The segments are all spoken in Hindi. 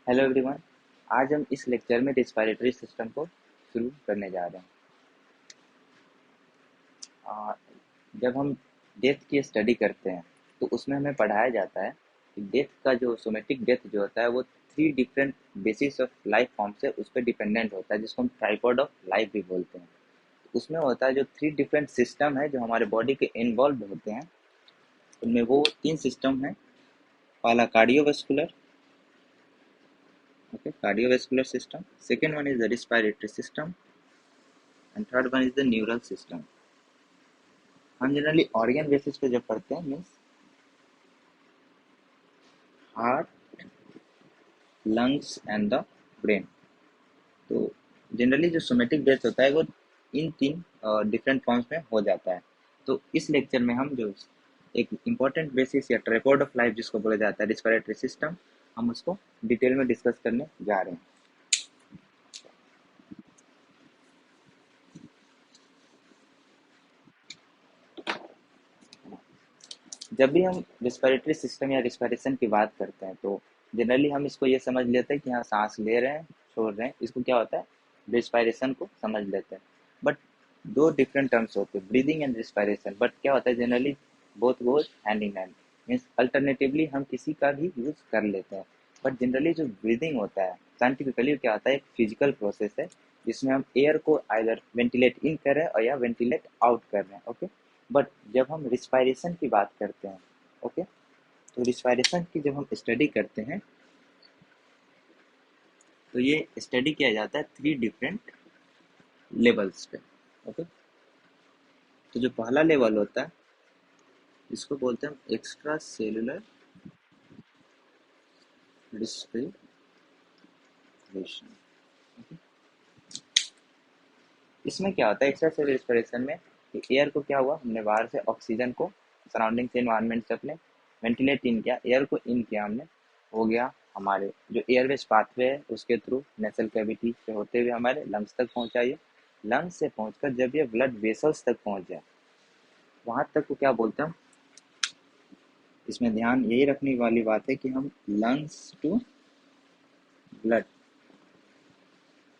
Hello everyone. आज हम इस लेक्चर में रिस्पायरेटरी सिस्टम को शुरू करने जा रहे हैं। आ, जब हम डेथ की स्टडी करते हैं तो उसमें हमें पढ़ाया जाता है कि डेथ का जो सोमेटिक डेथ जो होता है वो three different basis of life form से उस पर डिपेंडेंट होता है, जिसको हम ट्राइपॉड ऑफ लाइफ भी बोलते हैं। उसमें होता है जो थ्री डिफरेंट सिस्टम है जो हमारे बॉडी के इन्वॉल्व होते हैं। उनमें वो तीन सिस्टम है। पहला cardiovascular, okay, cardiovascular system. Second one is the respiratory system and third one is the neural system. हम जनरली ऑर्गन बेसिस पे जब पढ़ते हैं means heart, lungs and the brain. तो जनरली जो सोमेटिक डेथ होता है वो इन तीन डिफरेंट फॉर्म्स में हो जाता है। तो इस लेक्चर में हम जो एक इम्पॉर्टेंट बेसिस या ट्राइपॉड ऑफ लाइफ जिसको बोला जाता है रिस्पिरेटरी सिस्टम, हम उसको डिटेल में डिस्कस करने जा रहे हैं। जब भी हम रिस्पिरेटरी सिस्टम या रिस्पिरेशन की बात करते हैं तो जनरली हम इसको ये समझ लेते हैं कि हाँ सांस ले रहे हैं, छोड़ रहे हैं, इसको क्या होता है, रिस्पिरेशन को समझ लेते हैं। बट दो डिफरेंट टर्म्स होते हैं, ब्रीदिंग एंड रिस्पिरेशन। बट क्या होता है, generally both goes hand in hand, means alternatively हम किसी का भी यूज कर लेते हैं। बट जनरली जो ब्रीदिंग होता है साइंटिफिकली क्या होता है, एक फिजिकल प्रोसेस है जिसमें हम एयर को आइदर वेंटिलेट इन कर रहे हैं और या वेंटिलेट आउट कर रहे हैं, ओके। बट जब हम रिस्पायरेशन की बात करते हैं, ओके, तो रिस्पायरेशन की जब हम स्टडी करते हैं तो ये स्टडी किया जाता है थ्री डिफरेंट लेवल्स पे, ओके। तो जो पहला लेवल होता है इसको बोलते हैं एक्स्ट्रा सेलुलर रिस्पिरेशन। इसमें क्या होता है एक्स्ट्रा सेलुलर रिस्पिरेशन में, कि एयर को क्या हुआ, हमने बाहर से ऑक्सीजन को सराउंडिंग से इन्वायरमेंट से अपने वेंटिलेट इन किया, एयर को इन किया हमने, हो गया हमारे जो एयरवेज पाथवे है उसके थ्रू नेसल कैविटी से होते हुए हमारे लंग्स तक पहुंचा। ये लंग्स से पहुंचकर जब ये ब्लड वेसल्स तक पहुंच जाए वहां तक को क्या बोलते हैं, इसमें ध्यान यही रखने वाली बात है कि हम lungs to blood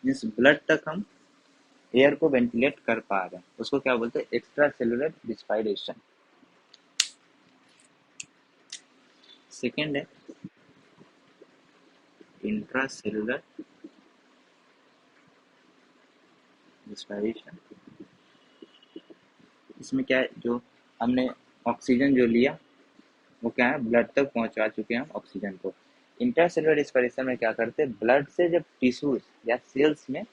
means blood तक हम एयर को वेंटिलेट कर पा रहे हैं, उसको क्या बोलते हैं, एक्स्ट्रा सेलुलर रिस्पायरेशन। सेकेंड है इंट्रा सेलुलर रिस्पायरेशन। इसमें क्या है, जो हमने ऑक्सीजन जो लिया वो क्या है, ब्लड तक पहुंचा चुके हैं हम ऑक्सीजन को। इंट्रासेलुलर रिस्पिरेशन में क्या करते हैं, ब्लड से जब टिश्यूज या सेल्स में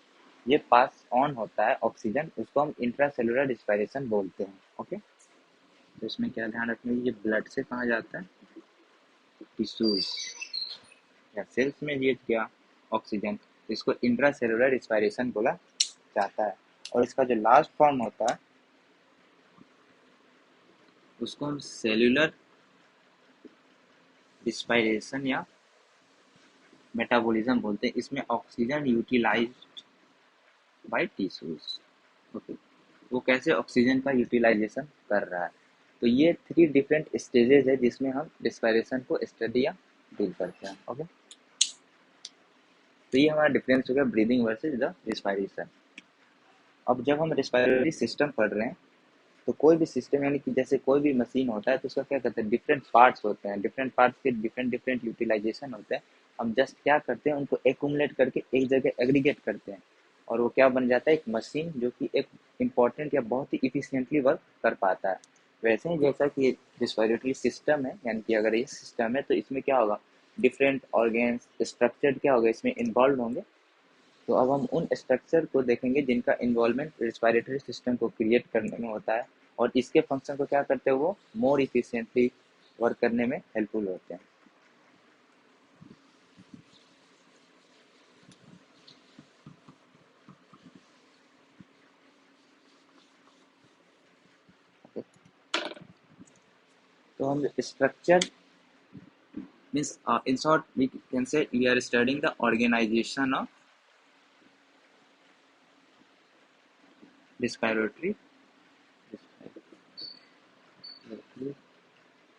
ये पास ऑन होता है ऑक्सीजन, उसको हम इंट्रासेलुलर रिस्पिरेशन बोलते हैं, ओके। तो इसमें क्या ध्यान रखना है, ये ब्लड से कहाँ जाता है, टिश्यूज या सेल्स में ये गया ऑक्सीजन, इसको इंट्रासेलुलर रिस्पिरेशन बोला जाता है। और इसका जो लास्ट फॉर्म होता है उसको हम सेलुलर रिस्पिरेशन या मेटाबॉलिज्म बोलते हैं। इसमें oxygen utilized by tissues, okay. वो कैसे ऑक्सीजन का यूटिलाइजेशन कर रहा है। तो ये थ्री डिफरेंट स्टेजेस है जिसमें हम रिस्पिरेशन को स्टडी या डील करते हैं, ओके। तो ये हमारा डिफरेंस हो गया ब्रीदिंग वर्सेज द रिस्पिरेशन। अब जब हम रिस्पिरेटरी सिस्टम पढ़ रहे हैं तो कोई भी सिस्टम यानी कि जैसे कोई भी मशीन होता है तो उसका क्या कहते हैं, डिफरेंट पार्ट्स होते हैं, डिफरेंट पार्ट्स के डिफरेंट डिफरेंट यूटिलाइजेशन होते हैं। हम जस्ट क्या करते हैं, उनको एक्यूमुलेट करके एक जगह एग्रीगेट करते हैं और वो क्या बन जाता है, एक मशीन जो कि एक इम्पॉर्टेंट या बहुत ही इफिशियंटली वर्क कर पाता है। वैसे ही जैसा कि रिस्पिरेटरी सिस्टम है, यानी कि अगर ये सिस्टम है तो इसमें क्या होगा, डिफरेंट ऑर्गेन्स स्ट्रक्चर क्या होगा इसमें इन्वॉल्व होंगे। तो अब हम उन स्ट्रक्चर को देखेंगे जिनका इन्वॉल्वमेंट रिस्पिरेटरी सिस्टम को क्रिएट करने में होता है और इसके फंक्शन को क्या करते हैं, वो मोर इफिशिएंटली वर्क करने में हेल्पफुल होते हैं। तो हम structure means in short we can say we are studying the organisation of respiratory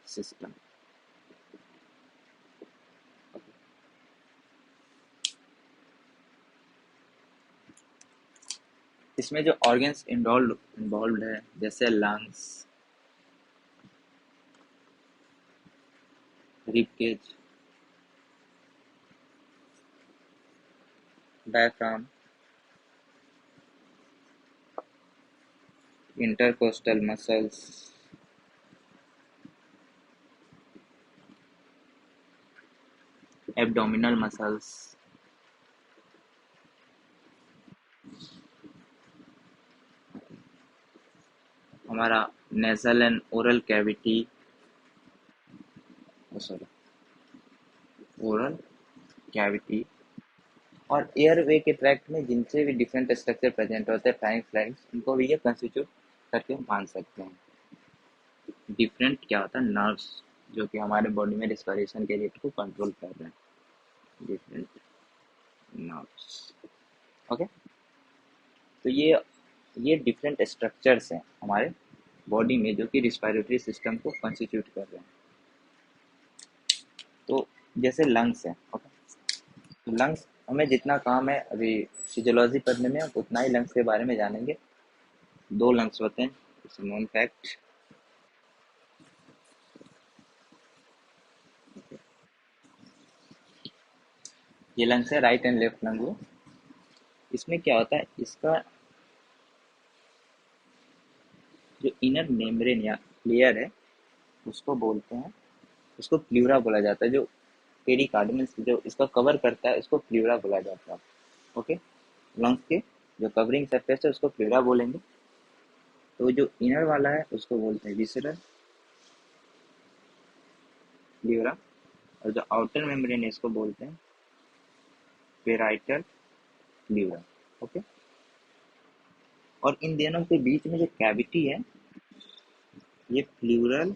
system. इसमें जो ऑर्गन्स इन्वॉल्व है जैसे lungs, rib cage, diaphragm, intercostal muscles, abdominal muscles, हमारा nasal and oral cavity, sorry oral cavity, और एयर वे के ट्रैक्ट में जिनसे भी डिफरेंट स्ट्रक्चर प्रेजेंट होते हैं फाइंग फ्लैग्स, उनको भी ये कंस्टिट्यूट करके मान सकते हैं। डिफरेंट क्या होता है, नर्व्स जो कि हमारे बॉडी में रिस्पिरेशन के रेट को कंट्रोल कर रहे हैं, डिफरेंट नर्व्स। ओके, तो ये डिफरेंट स्ट्रक्चर्स हैं हमारे बॉडी में जो कि रिस्पिरेटरी सिस्टम को कंस्टिट्यूट कर रहे हैं। तो जैसे लंग्स है, ओके, तो लंग्स हमें जितना काम है अभी फिजियोलॉजी पढ़ने में, उतना ही लंग्स के बारे में जानेंगे। दो लंग्स होते हैं, इट्स नोन फैक्ट। ये लंग्स है, राइट एंड लेफ्ट लंग वो। इसमें क्या होता है, इसका जो इनर मेम्ब्रेन या लेयर है उसको बोलते हैं, उसको प्ल्यूरा बोला जाता है। जो पेरिकार्डियम जो इसका कवर करता है उसको प्ल्यूरा बोला जाता है। ओके, लंग्स के जो कवरिंग सरफेस है उसको प्ल्यूरा बोलेंगे। तो जो इनर वाला है उसको बोलते हैं विसरल प्ल्यूरा, और जो आउटर मेम्ब्रेन है इसको बोलते हैं पेराइटल प्ल्यूरा। ओके, और इन दोनों के बीच में जो कैविटी है ये प्ल्यूरल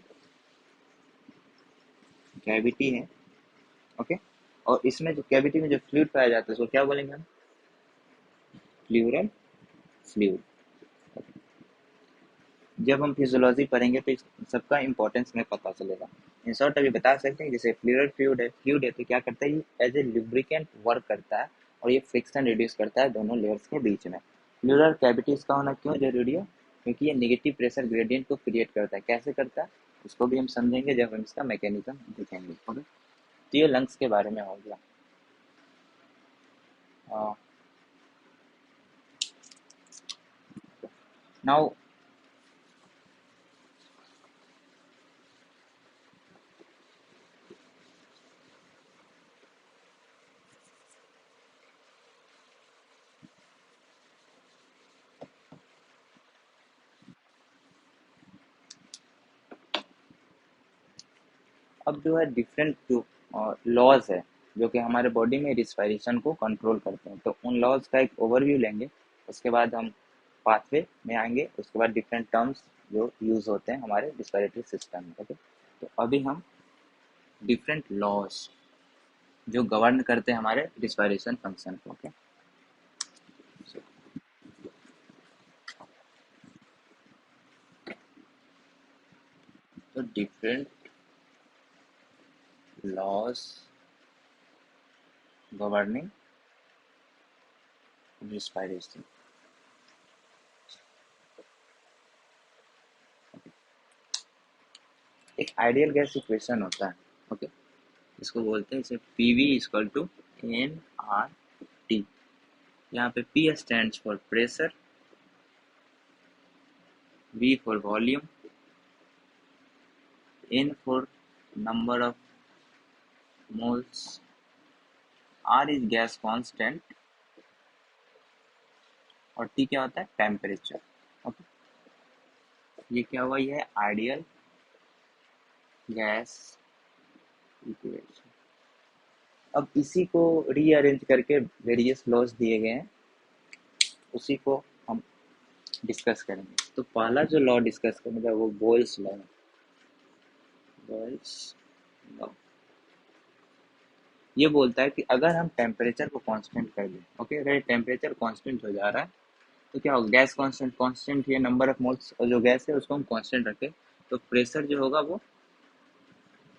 कैविटी है। ओके, और इसमें जो कैविटी में जो फ्लूइड पाया जाता है उसको क्या बोलेंगे हम, प्ल्यूरल फ्लूइड। जब हम फिजियोलॉजी पढ़ेंगे तो इस सबका इंपॉर्टेंस हमें पता चलेगा। इन शॉर्ट अभी बता सकते हैं, जैसे प्लूरल फ्लूइड है तो क्या करता है, ये एज ए लुब्रिकेंट वर्क करता है और ये फ्रिक्शन रिड्यूस करता है दोनों लेयर्स के बीच में। प्लूरल कैविटीज का होना क्यों जरूरी है, क्योंकि ये नेगेटिव प्रेशर ग्रेडियंट को क्रिएट करता है। कैसे करता है उसको भी हम समझेंगे जब हम इसका मैकेनिज्म देखेंगे। ओके, तो ये लंग्स के बारे में हो गया। नाउ अब जो है डिफरेंट जो लॉज है जो कि हमारे बॉडी में रिस्पायरेशन को कंट्रोल करते हैं, तो उन लॉज का एक ओवरव्यू लेंगे। उसके बाद हम पाथवे में आएंगे, उसके बाद डिफरेंट टर्म्स जो यूज होते हैं हमारे रिस्पायरेटरी सिस्टम में। ओके, तो अभी हम डिफरेंट लॉज जो गवर्न करते हैं हमारे रिस्पायरेशन फंक्शन को। ओके, तो डिफरेंट लॉज गवर्निंग रिस्पायरेशन। एक आइडियल गैस इक्वेशन होता है। ओके, इसको बोलते हैं, इसे PV इक्वल टू NRT। यहाँ पे P stands for pressure, V for volume, N for number of moles, R is gas constant, और T क्या होता है, टेम्परेचर। ओके, ये क्या हुआ, ये है आइडियल गैस इक्वेशन। अब इसी को रीअरेंज करके वेरियस लॉज दिए गए हैं, उसी को हम डिस्कस करेंगे। तो पहला जो लॉ डिस्कस करेंगे वो बोयल्स लॉ है। बोयल्स लॉ ये बोलता है कि अगर हम टेम्परेचर को कांस्टेंट कर दें, ओके, अगर टेम्परेचर कांस्टेंट हो जा रहा है तो क्या होगा, गैस कांस्टेंट, कांस्टेंट ये नंबर ऑफ मोल्स, और जो गैस है उसको हम कांस्टेंट रखें तो प्रेशर जो होगा वो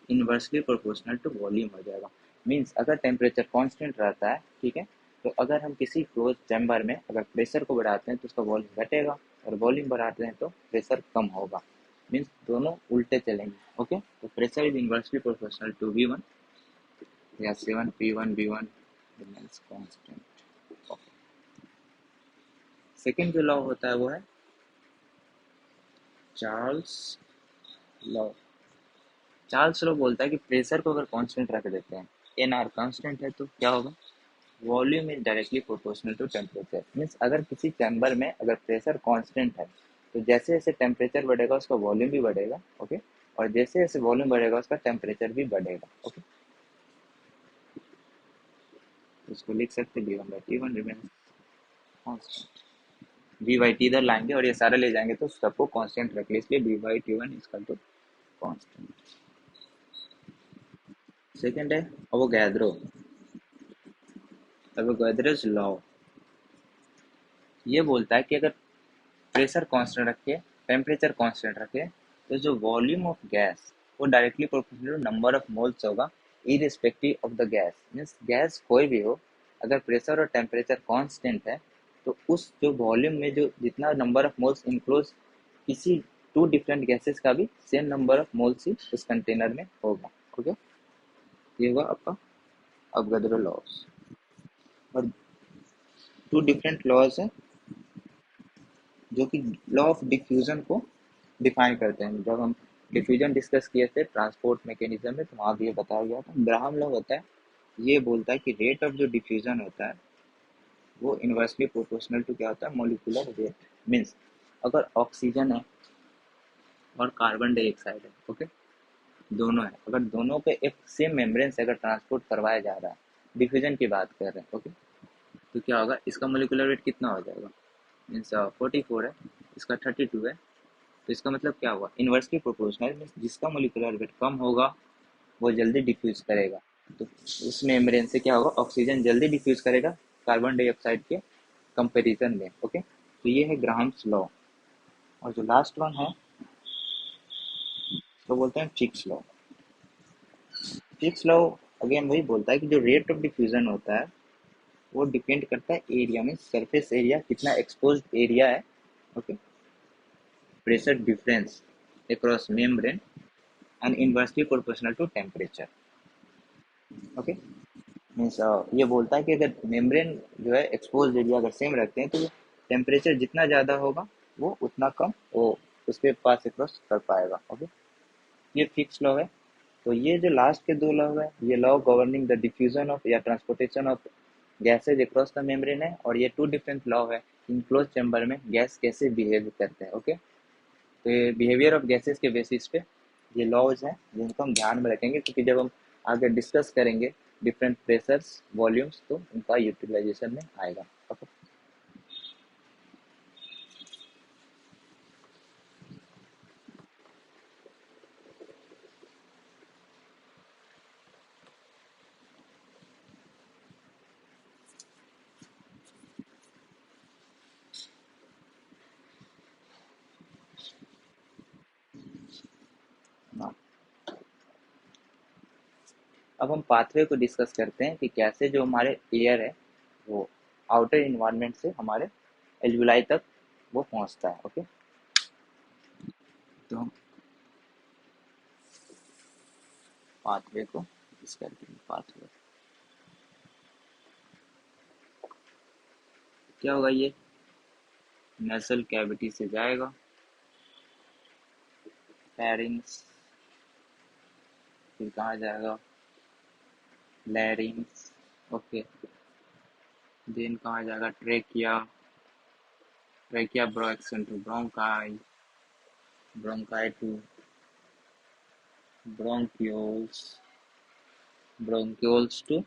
इनवर्सली प्रोपोर्शनल टू वॉल्यूम हो जाएगा। मीन्स अगर टेम्परेचर कांस्टेंट रहता है, ठीक है, तो अगर हम किसी क्लोज चैम्बर में अगर प्रेशर को बढ़ाते हैं तो उसका वॉल्यूम घटेगा, और वॉल्यूम बढ़ाते हैं तो प्रेशर कम होगा, मीन्स दोनों उल्टे चलेंगे। ओके, तो pressure is inversely proportional to V1 या 7 P1 V1 remains constant. Second जो लॉ होता है वो है चार्ल्स लॉ। चार्ल्स लॉ बोलता है कि प्रेशर को अगर कांस्टेंट रख देते हैं, एन आर कांस्टेंट है, तो क्या होगा, volume is directly proportional to temperature. Means अगर किसी चैम्बर में अगर प्रेशर कांस्टेंट है तो जैसे जैसे टेम्परेचर बढ़ेगा उसका वॉल्यूम भी बढ़ेगा। ओके, और जैसे जैसे वॉल्यूम बढ़ेगा उसका टेम्परेचर भी बढ़ेगा। ओके, तो इसको लिख सकते हैं V1/T1 रिमेन्स कांस्टेंट। V/T इधर लाएंगे और ये सारा ले जाएंगे तो सबको कांस्टेंट रख ले, इसलिए V/T1 equal to constant. Second है अवोगाद्रोस लॉ। ये बोलता है कि अगर प्रेशर कांस्टेंट रखे, टेम्परेचर कांस्टेंट रखे, तो जो वॉल्यूम ऑफ गैस वो directly proportional to number of moles होगा irrespective of the gas. Means gas कोई भी हो, अगर प्रेशर और टेम्परेचर कांस्टेंट है तो उस जो वॉल्यूम में जो जितना नंबर ऑफ मोल्स इनक्लोज किसी टू डिफरेंट गैसेस का भी सेम नंबर ऑफ मोल्स ही उस कंटेनर में होगा। ओके, ये हुआ आपका अवोगाद्रो लॉस। और टू डिफरेंट लॉज हैं जो कि लॉ ऑफ डिफ्यूजन को डिफाइन करते हैं। जब हम डिफ्यूजन डिस्कस किए थे ट्रांसपोर्ट मैकेनिज्म में, तो वहाँ भी ये बताया गया था। ग्राहम लॉ होता है, ये बोलता है कि रेट ऑफ जो डिफ्यूजन होता है वो इन्वर्सली प्रोपोर्शनल टू क्या होता है, मोलिकुलर वेट। मीन्स अगर ऑक्सीजन है और कार्बन डाइऑक्साइड है, ओके, दोनों है, अगर दोनों पे एक सेम मेम्ब्रेन से अगर ट्रांसपोर्ट करवाया जा रहा है, डिफ्यूजन की बात कर रहे हैं, ओके, तो क्या होगा, इसका मोलिकुलर वेट कितना हो जाएगा, मीन्स 44 है, इसका 32 है। तो इसका मतलब क्या हुआ, इन्वर्सली प्रोपोर्शनल, मीन्स जिसका मोलिकुलर वेट कम होगा वो जल्दी डिफ्यूज करेगा। तो उस मेम्ब्रेन से क्या होगा, ऑक्सीजन जल्दी डिफ्यूज करेगा कार्बन डाइऑक्साइड के कंपैरिजन में। ओके, तो ये है ग्राहम्स लॉ। और जो लास्ट वन है तो बोलते हैं fix law. Fix law again वही बोलता है कि जो रेट ऑफ डिफ्यूजन होता है वो डिपेंड करता है एरिया में, सरफेस एरिया कितना एक्सपोज्ड एरिया है। Okay, pressure difference across membrane and inversely proportional to temperature। Okay, means ये बोलता है कि अगर मेम्ब्रेन जो है एक्सपोज एरिया अगर सेम रखते हैं तो टेम्परेचर जितना ज़्यादा होगा वो उतना कम वो उसके पास क्रॉस कर पाएगा। ओके, ये फिक्स लॉ है। तो ये जो लास्ट के दो लॉ है, ये law governing the diffusion of या transportation of gases across the membrane है, और ये टू डिफरेंट लॉ है इनक्लोज चैम्बर में गैस कैसे बिहेव करते हैं। ओके, तो ये बिहेवियर ऑफ गैसेस के बेसिस पे ये लॉज हैं जिनको हम ध्यान में रखेंगे, क्योंकि जब हम आगे डिस्कस करेंगे डिफरेंट प्रेशर्स वॉल्यूम्स तो उनका यूटिलाइजेशन में आएगा। ओके, हाँ। अब हम पाथवे को डिस्कस करते हैं कि कैसे जो हमारे एयर है वो आउटर इन्वायरमेंट से हमारे एल्वुलाई तक वो पहुंचता है। ओके, तो हम पाथवे को डिस्कस करते हैं। पाथवे क्या होगा, ये नेसल कैविटी से जाएगा फेरिंग्स, फिर कहाँ जाएगा लैरिंग्स। ओके, देन कहाँ जाएगा trachea, trachea branches to bronchi, bronchi to bronchioles, bronchioles to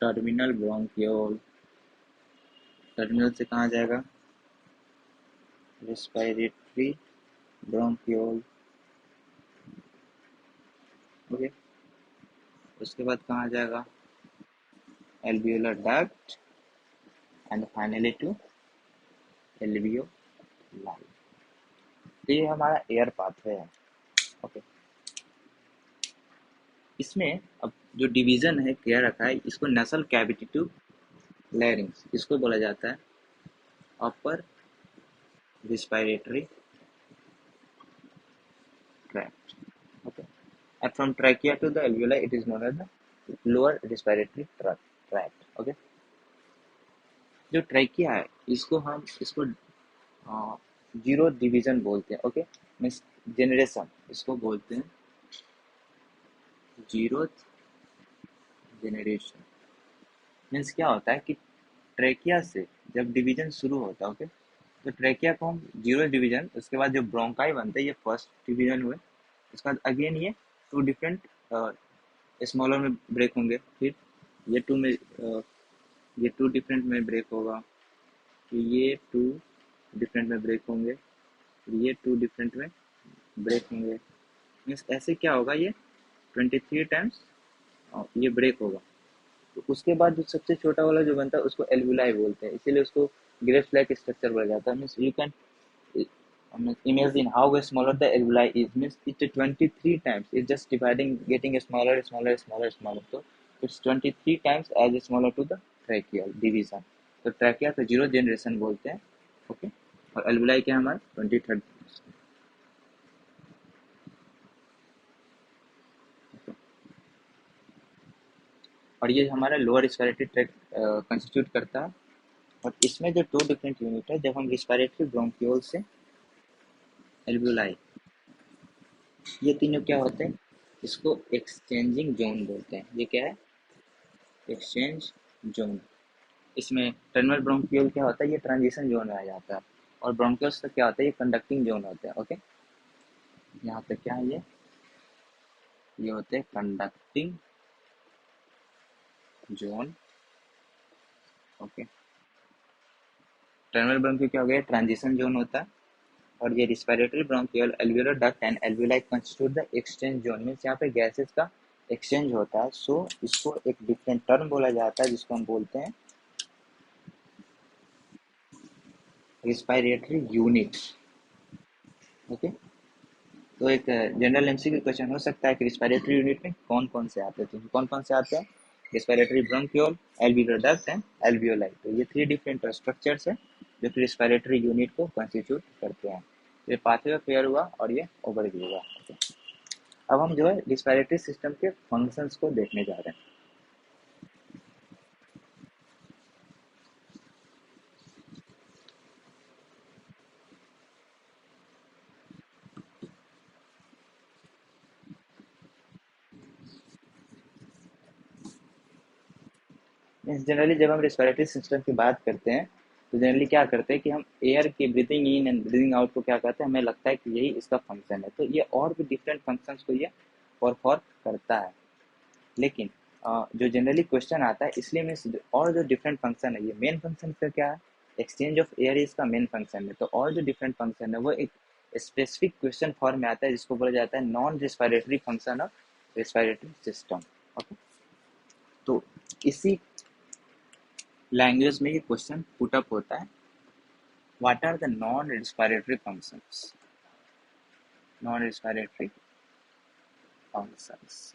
terminal bronchiole, terminal से कहाँ जाएगा रेस्पिरेटरी ब्रोंक्यूल। ओके, उसके बाद कहाँ जाएगा alveolar duct, and finally to alveoli. तो ये हमारा एयर पाथवे है। ओके, इसमें अब जो डिवीजन है किया रखा है इसको नसल कैविटी टू लैरिंग्स, इसको बोला जाता है upper respiratory tract. Okay, and from trachea to the alveoli it is known as the lower respiratory tract। Okay, जो ट्रैकिया है इसको जीरो डिवीजन बोलते हैं। ओके, मीन्स जेनरेशन इसको बोलते हैं जीरो जेनरेशन। मीन्स क्या होता है कि ट्रैकिया से जब डिवीजन शुरू होता है, ओके, तो ट्रैकिया को हम जीरो डिवीजन, उसके बाद जो ब्रोंकाई बनते हैं ये फर्स्ट डिवीजन हुए, उसके बाद अगेन ये टू डिफरेंट स्मॉलर में ब्रेक होंगे, फिर ये टू में ये टू डिफरेंट में ब्रेक होगा, फिर ये टू डिफरेंट में ब्रेक होंगे, फिर ये टू डिफरेंट में ब्रेक होंगे। मीन्स ऐसे क्या होगा, ये 23 टाइम्स ये ब्रेक होगा। तो उसके बाद जो सबसे छोटा वाला जो बनता है उसको एल्वुलाई बोलते हैं, इसीलिए उसको ग्रेप्स लाइक स्ट्रक्चर बोला जाता है। Means you can imagine how smaller the alveoli is, means it's 23 times, it's just dividing, getting smaller, so it's 23 times as smaller to the tracheal division। तो ट्रैकिया को जीरो जनरेशन बोलते हैं। ओके, और एल्वुलाई क्या हमारा 23rd। और ये हमारा लोअर रिस्पिरेटरी ट्रैक्ट कंस्टिट्यूट करता है। और इसमें जो टू डिफरेंट यूनिट है, जब हम रिस्पिरेटरी ब्रोंक्यूल से एल्वुलाई, ये तीनों क्या होते हैं, इसको एक्सचेंजिंग जोन बोलते हैं। ये क्या है, एक्सचेंज जोन। इसमें टर्मिनल ब्रोंक्यूल क्या होता है, ये ट्रांजिशन जोन में आ जाता है। और ब्रोंक्यूल्स का क्या होता है, ये कंडक्टिंग जोन होता है। ओके, यहाँ पे क्या है, ये होते हैं conducting zone. Okay, terminal bronchiole क्या हो गया, ट्रांजिशन जोन होता है। और ये respiratory bronchial alveolar duct and alveoli constitute the exchange zone, means यहाँ पे गैसेस का एक्सचेंज होता है। सो इसको एक डिफरेंट टर्म बोला जाता है जिसको हम बोलते हैं रिस्पिरेटरी यूनिट। ओके, तो एक जनरल एमसीक्यू क्वेश्चन हो सकता है कि रिस्पिरेटरी यूनिट में कौन कौन से आते हैं, तो कौन कौन से आते हैं, respiratory bronchiole, alveolar duct and alveoli. तो ये थ्री डिफरेंट स्ट्रक्चर्स है जो कि रिस्पिरेटरी यूनिट को कंस्टिट्यूट करते हैं। ये पाथवे क्लियर हुआ और ये ओवरव्यू हुआ। अब हम जो है रिस्पिरेटरी सिस्टम के फंक्शंस को देखने जा रहे हैं। मीन्स जनरली जब हम रिस्पिरेटरी सिस्टम की बात करते हैं तो जनरली क्या करते हैं कि हम एयर की breathing in and breathing out को क्या कहते हैं, हमें लगता है कि यही इसका फंक्शन है। तो ये और भी डिफरेंट फंक्शंस को ये परफॉर्म करता है। लेकिन जो जनरली क्वेश्चन आता है इसलिए मीन्स और जो डिफरेंट फंक्शन है, ये मेन फंक्शन का क्या है, एक्सचेंज ऑफ एयर इसका मेन फंक्शन है। तो और जो डिफरेंट फंक्शन है वो एक स्पेसिफिक क्वेश्चन फॉर्म में आता है जिसको बोला जाता है non respiratory function of respiratory system. Okay, तो इसी लैंग्वेज में ये क्वेश्चन पुट अप होता है, what are the non respiratory functions, non respiratory functions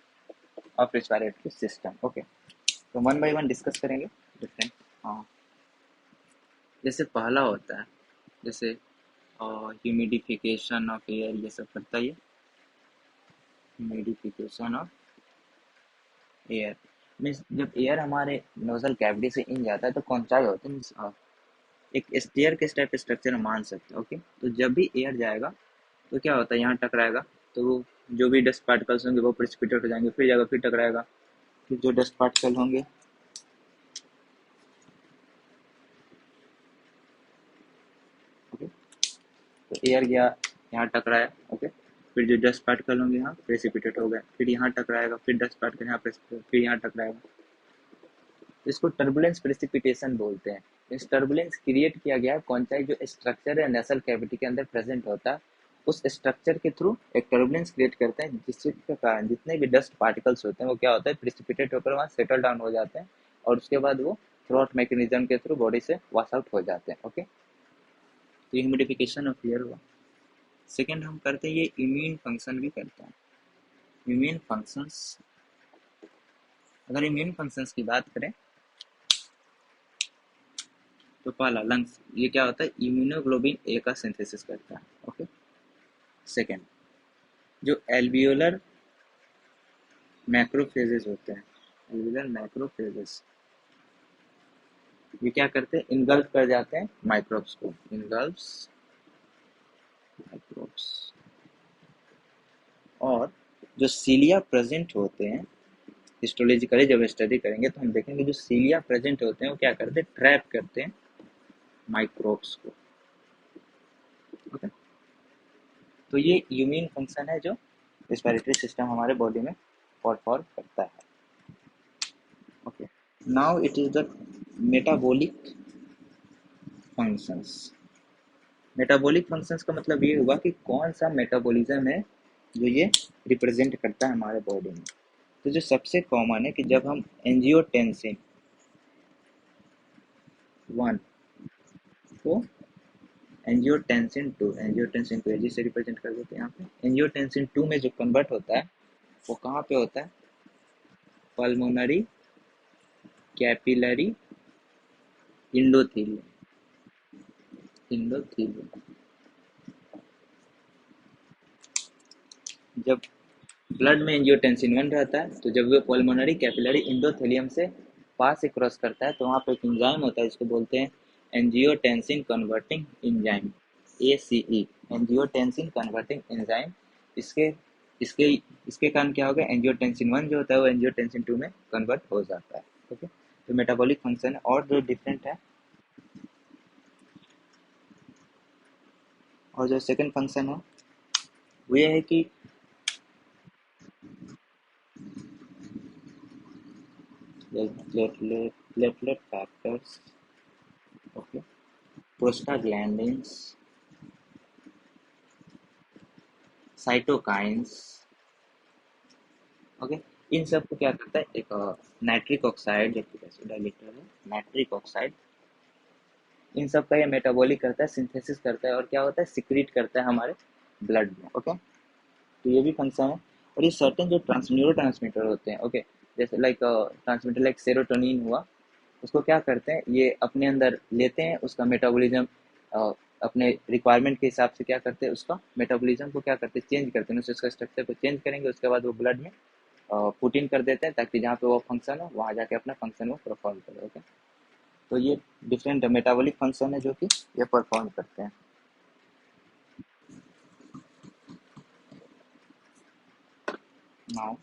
of respiratory system. Okay, तो वन बाय वन डिस्कस करेंगे डिफरेंट। हाँ, जैसे पहला होता है, जैसे ह्यूमिडिफिकेशन ऑफ एयर, ये सब करता है ये ह्यूमिडिफिकेशन ऑफ एयर। मीन्स जब एयर हमारे नोजल कैविटी से इन जाता है तो कौनचाई होती है, मीन्स एक स्टेयर के टाइप स्ट्रक्चर हम मान सकते हैं। ओके, तो जब भी एयर जाएगा तो क्या होता है, यहाँ टकराएगा तो वो जो भी डस्ट पार्टिकल्स होंगे वो प्रेसिपिटेट हो जाएंगे, फिर जाएगा फिर टकराएगा, फिर जो डस्ट पार्टिकल होंगे ओके, तो एयर गया यहाँ टकराया। ओके, फिर जो डस्ट पार्टिकल होंगे यहाँ प्रेसिपिटेट हो गए, फिर यहाँ टकराएगा, फिर डस्ट पार्टिकल यहाँ प्रेसिपिटेट, फिर यहाँ टकराएगा। इसको टर्बुलेंस प्रेसिपिटेशन बोलते हैं। इस टर्बुलेंस क्रिएट किया गया है कौनचाई जो स्ट्रक्चर है नेसल कैविटी के अंदर प्रेजेंट होता है, उस स्ट्रक्चर के थ्रू एक टर्बुलेंस क्रिएट करते हैं जिसके कारण जितने भी डस्ट पार्टिकल्स होते हैं वो क्या होता है, प्रेसिपिटेट होकर वहाँ सेटल डाउन हो जाते हैं और उसके बाद वो थ्रू आउट मैकेनिज्म के थ्रू बॉडी से वॉश आउट हो जाते हैं। ओके, तो ह्यूमिडिफिकेशन ऑफ एयर हुआ। सेकेंड हम करते हैं ये इम्यून फंक्शन भी करता है। इम्यून फंक्शंस अगर इम्यून फंक्शंस की बात करें तो पहला लंग्स, ये क्या होता है, इम्यूनोग्लोबिन ए का सिंथेसिस करता है। ओके। सेकेंड, जो एल्वियोलर मैक्रोफेजेस होते हैं, एल्वियोलर मैक्रोफेजेस, ये क्या करते हैं, इनगल्फ कर जाते हैं माइक्रोब्स को, इनगल्फ्स माइक्रोब्स। और जो सीलिया प्रेजेंट होते हैं, हिस्टोलॉजिकली जब स्टडी करेंगे तो हम देखेंगे जो सीलिया प्रेजेंट होते हैं वो क्या करते हैं, ट्रैप करते हैं माइक्रोब्स को। ओके। तो ये इम्यून फंक्शन है जो रिस्पिरेटरी सिस्टम हमारे बॉडी में परफॉर्म करता है। Okay. Now it is the metabolic functions. Metabolic functions का मतलब ये हुआ कि कौन सा मेटाबॉलिज्म है जो ये रिप्रेजेंट करता है हमारे बॉडी में। तो जो सबसे कॉमन है कि जब हम एंजियोटेंसिन 1 को एंजियोटेंसिन 2 एजी से रिप्रेजेंट कर देते हैं। यहाँ पे एंजियोटेंसिन 2 में जो कन्वर्ट होता है वो कहाँ पे होता है, पल्मोनरी कैपिलरी इंडोथीलियम, इंडोथीलियम। जब ब्लड में एंजियोटेंसिन 1 रहता है तो जब वो पल्मोनरी कैपिलरी इंडोथेलियम से पास से क्रॉस करता है तो वहाँ पे एक एंजाइम होता है जिसको बोलते हैं angiotensin converting enzyme, ACE, angiotensin converting enzyme. इसके इसके इसके कारण क्या होगा, एंजियोटेंसिन 1 जो होता है वो एंजियोटेंसिन 2 में कन्वर्ट हो जाता है। ओके। तो मेटाबॉलिक फंक्शन है। और जो डिफरेंट है, और जो सेकंड फंक्शन है वो ये है कि platelet factors, okay, prostaglandins, cytokines, okay, इन सब को क्या करता है, एक नाइट्रिक ऑक्साइड, जबकि डायलेटर है नाइट्रिक ऑक्साइड, इन सब का ये मेटाबॉलिक करता है, सिंथेसिस करता है और क्या होता है, सिक्रीट करता है हमारे ब्लड में। ओके। तो ये भी फंक्शन है। और ये सर्टेन जो न्यूरो ट्रांसमीटर होते हैं, ओके, जैसे लाइक ट्रांसमीटर लाइक सेरोटोनिन हुआ, उसको क्या करते हैं, ये अपने अंदर लेते हैं, उसका मेटाबॉलिज्म अपने रिक्वायरमेंट के हिसाब से क्या करते हैं, उसका मेटाबॉलिज्म को क्या करते हैं, चेंज करते हैं, उसका स्ट्रक्चर को चेंज करेंगे, उसके बाद वो ब्लड में पुट इन कर देते हैं ताकि जहाँ पे वो फंक्शन हो वहाँ जाके अपना फंक्शन वो परफॉर्म करे। ओके। तो ये डिफरेंट मेटाबॉलिक फंक्शन है जो कि ये परफॉर्म करते हैं। नाउ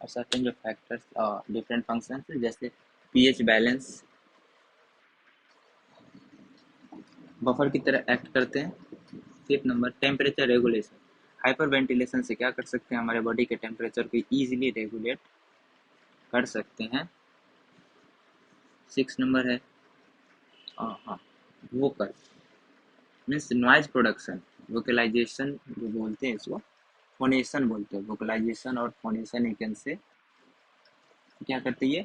सर्टेन जो फैक्टर्स डिफरेंट फंक्शन है, जैसे पीएच बैलेंस, बफर की तरह एक्ट करते हैं। Fifth number, temperature regulation, hyper ventilation से क्या कर सकते हैं, हमारे बॉडी के टेम्परेचर को इजीली रेगुलेट कर सकते हैं। सिक्स नंबर है हाँ, vocal means noise production, vocalisation जो बोलते हैं इसको फोनेशन बोलते हैं, वोकलाइजेशन और फोनेशन एक से क्या करती है,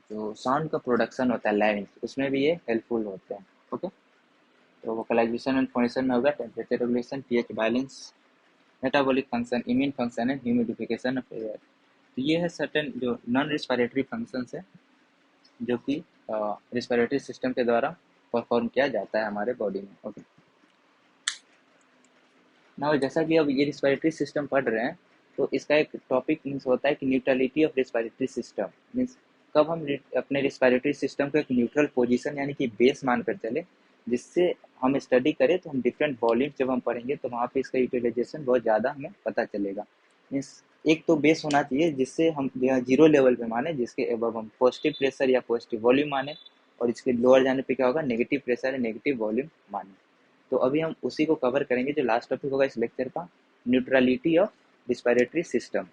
जो साउंड का प्रोडक्शन होता है लैरिंक्स, उसमें भी ये हेल्पफुल होते हैं। ओके। तो वोकलाइजेशन एंड फोनेशन में होगा temperature regulation, pH balance, metabolic function, immune function and humidification of air. तो ये है सर्टेन जो नॉन रिस्पिरेटरी फंक्शंस है जो कि रिस्पिरेटरी सिस्टम के द्वारा परफॉर्म किया जाता है हमारे बॉडी में। ओके। ना जैसा कि अब ये रिस्पिरेटरी सिस्टम पढ़ रहे हैं तो इसका एक टॉपिक मीन्स होता है कि neutrality of respiratory system, means कब हम अपने रिस्पिरेटरी सिस्टम को एक न्यूट्रल पोजीशन यानी कि बेस मानकर चले, जिससे हम स्टडी करें तो हम डिफरेंट वॉल्यूम जब हम पढ़ेंगे तो वहाँ पे इसका यूटिलाइजेशन बहुत ज़्यादा हमें पता चलेगा। मीन्स एक तो बेस होना चाहिए जिससे हम जीरो लेवल पे माने, जिसके अब हम पॉजिटिव प्रेशर या पॉजिटिव वॉल्यूम माने, और इसके लोअर जाने पे क्या होगा, नेगेटिव प्रेशर या नेगेटिव वॉल्यूम माने। तो अभी हम उसी को कवर करेंगे जो लास्ट टॉपिक होगा इस लेक्चर का, neutrality of respiratory system.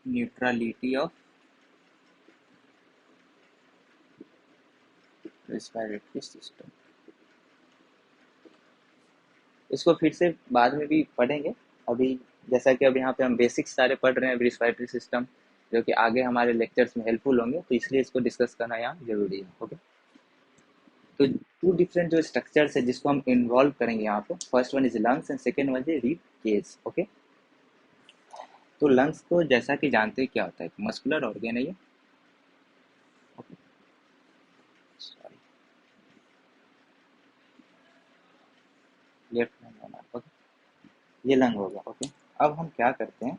Neutrality of respiratory system. इसको फिर से बाद में भी पढ़ेंगे। अभी जैसा कि अब यहाँ पे हम बेसिक्स सारे पढ़ रहे हैं रिस्पायरेटरी सिस्टम, जो कि आगे हमारे लेक्चर्स में हेल्पफुल होंगे, तो इसलिए इसको डिस्कस करना यहाँ जरूरी है। ओके, तो टू डिफरेंट जो स्ट्रक्चर्स है जिसको हम इन्वॉल्व करेंगे यहाँ पे, first one is lungs and second one is rib cage. Okay, तो लंग्स को जैसा कि जानते हैं क्या होता है, मस्कुलर ऑर्गन है ये। ओके, सॉरी, लेफ्ट लंग होना। ओके, ये लंग हो गया। ओके, अब हम क्या करते हैं,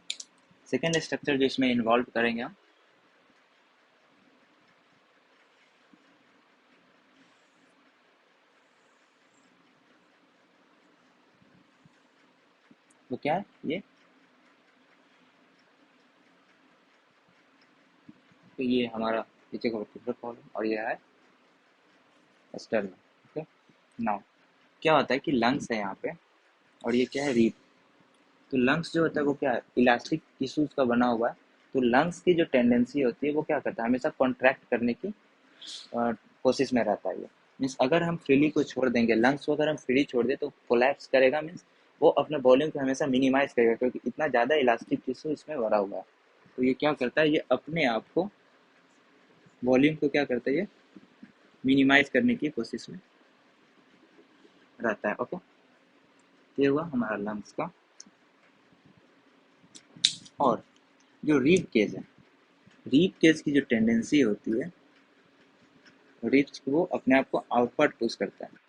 सेकेंड स्ट्रक्चर जो इसमें इन्वॉल्व करेंगे हम, वो क्या है, ये तो ये हमारा पीछे का वर्टिब्रल कॉलम और ये है स्टर्नम। ओके, नाउ क्या होता है कि लंग्स है यहाँ पे और ये क्या है, रीप। तो लंग्स जो होता है वो क्या है, इलास्टिक टिश्यूज का बना हुआ है। तो लंग्स की जो टेंडेंसी होती है वो क्या करता है, हमेशा कॉन्ट्रैक्ट करने की कोशिश में रहता है ये। मीन्स अगर हम फ्रीली को छोड़ देंगे, लंग्स को अगर हम फ्री छोड़ दें तो कोलैप्स करेगा, मीन्स वो अपने वॉल्यूम को हमेशा मिनिमाइज करेगा, क्योंकि इतना ज़्यादा इलास्टिक टिश्यू इसमें भरा हुआ है। तो ये क्या करता है, ये अपने आप को, वॉल्यूम को क्या करता है, ये मिनिमाइज करने की कोशिश में रहता है। ओके, ये हुआ हमारा लंग्स का। और जो रीब केज है, रीब केज की जो टेंडेंसी होती है, रिब्स को अपने आप को आउटवर्ड पुश करता है।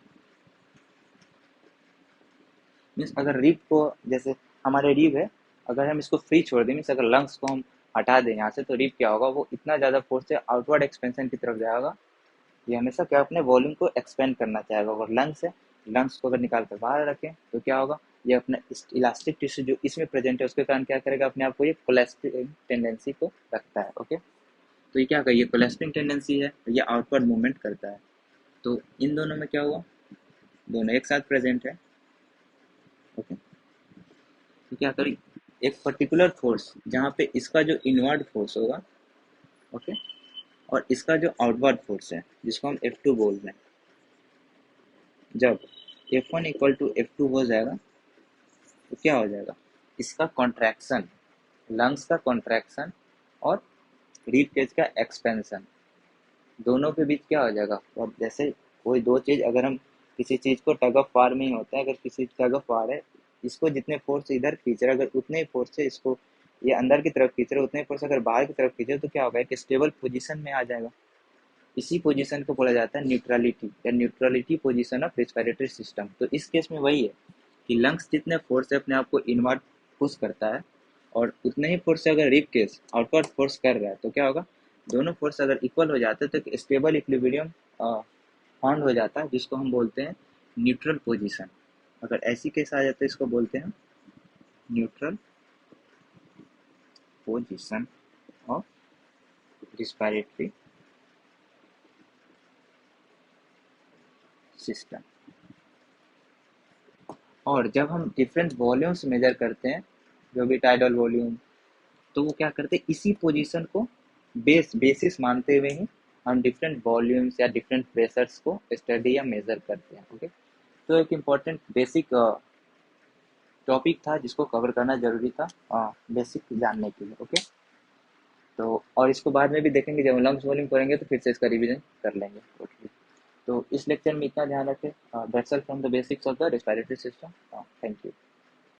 मीन्स अगर रिब को, जैसे हमारे रिब है, अगर हम इसको फ्री छोड़ दें, मीन्स अगर लंग्स को हम हटा दें यहाँ से, तो रिब क्या होगा, वो इतना ज़्यादा फोर्स से आउटवर्ड एक्सपेंशन की तरफ जाएगा। ये हमेशा क्या अपने वॉल्यूम को एक्सपेंड करना चाहेगा। और लंग्स है, लंग्स को अगर निकाल कर बाहर रखें तो क्या होगा, ये अपना इलास्टिक टिश्यू जो इसमें प्रेजेंट है उसके कारण क्या करेगा, अपने आप को ये कोलेस्टिक टेंडेंसी को रखता है। ओके, तो ये क्या करेगा, ये कोलेस्टिक टेंडेंसी है, ये आउटवर्ड मूवमेंट करता है। तो इन दोनों में क्या हुआ, दोनों एक साथ प्रेजेंट है। ओके, तो क्या करें, एक पर्टिकुलर फोर्स जहाँ पे इसका जो इनवर्ड फोर्स होगा, ओके, और इसका जो आउटवर्ड फोर्स है जिसको हम F2 बोल रहे हैं, जब F1 इक्वल टू F2 हो जाएगा तो क्या हो जाएगा, इसका कॉन्ट्रैक्शन, लंग्स का कॉन्ट्रैक्शन और रीब केज का एक्सपेंशन, दोनों के बीच क्या हो जाएगा। और जैसे कोई दो चीज़, अगर हम किसी चीज़ को टग ऑफ वार में ही होता है, अगर किसी टग ऑफ वार है, इसको जितने फोर्स से इधर खींच रहा है, अगर उतने ही फोर्स से इसको ये अंदर की तरफ खींच रहा है, उतने ही फोर्स अगर बाहर की तरफ खींचे तो क्या होगा, एक स्टेबल पोजीशन में आ जाएगा। इसी पोजीशन को बोला जाता है न्यूट्रलिटी या neutrality position of respiratory system. तो इस केस में वही है कि लंग्स जितने फोर्स से अपने आप को इनवर्ट पुश करता है, और उतने ही फोर्स से अगर रिब केस आउटवर्ड फोर्स कर रहा है, तो क्या होगा, दोनों फोर्स अगर इक्वल हो जाते हैं तो एक स्टेबल इक्विलिब्रियम फाउंड हो जाता है, जिसको हम बोलते हैं न्यूट्रल पोजीशन। अगर ऐसी केस आ जाते हैं इसको बोलते हैं neutral position of respiratory system. और जब हम डिफरेंट वॉल्यूम्स मेजर करते हैं, जो भी टाइडल वॉल्यूम, तो वो क्या करते हैं, इसी पोजीशन को बेसिस मानते हुए ही हम डिफरेंट वॉल्यूम्स या डिफरेंट प्रेशर्स को स्टडी या मेजर करते हैं। ओके, तो एक इम्पॉर्टेंट बेसिक टॉपिक था जिसको कवर करना जरूरी था बेसिक जानने के लिए। ओके, तो और इसको बाद में भी देखेंगे, जब लंग्स वॉल्यूम करेंगे तो फिर से इसका रिवीजन कर लेंगे। ओके, तो इस लेक्चर में इतना ध्यान रखें। That's all from the basics of the respiratory system. Thank you.